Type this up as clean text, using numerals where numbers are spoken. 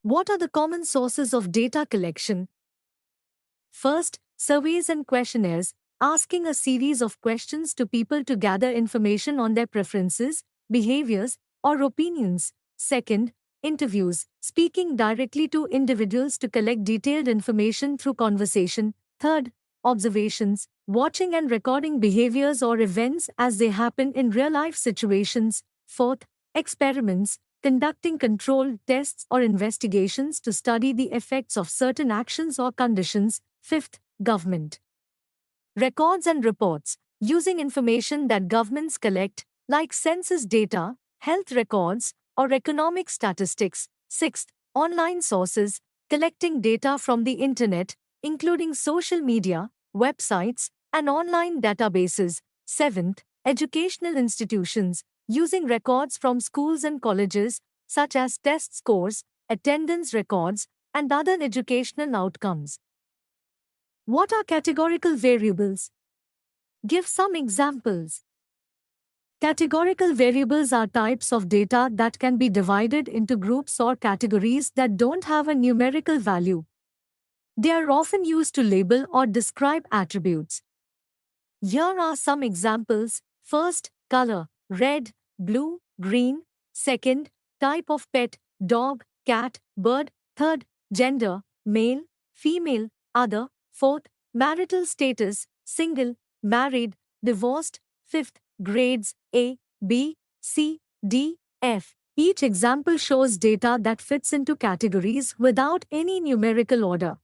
What are the common sources of data collection? First, surveys and questionnaires, asking a series of questions to people to gather information on their preferences, behaviors, or opinions. Second, interviews, speaking directly to individuals to collect detailed information through conversation. Third, observations, watching and recording behaviors or events as they happen in real life situations. Fourth, experiments, conducting controlled tests or investigations to study the effects of certain actions or conditions. Fifth, government records and reports, using information that governments collect, like census data, health records, or economic statistics. Sixth, online sources, collecting data from the internet, including social media, websites, and online databases. Seventh, educational institutions, using records from schools and colleges, such as test scores, attendance records, and other educational outcomes. What are categorical variables? Give some examples. Categorical variables are types of data that can be divided into groups or categories that don't have a numerical value. They are often used to label or describe attributes. Here are some examples. First, color, red, blue, green. Second, type of pet, dog, cat, bird. Third, gender, male, female, other. Fourth, marital status, single, married, divorced. Fifth, grades, A, B, C, D, F. Each example shows data that fits into categories without any numerical order.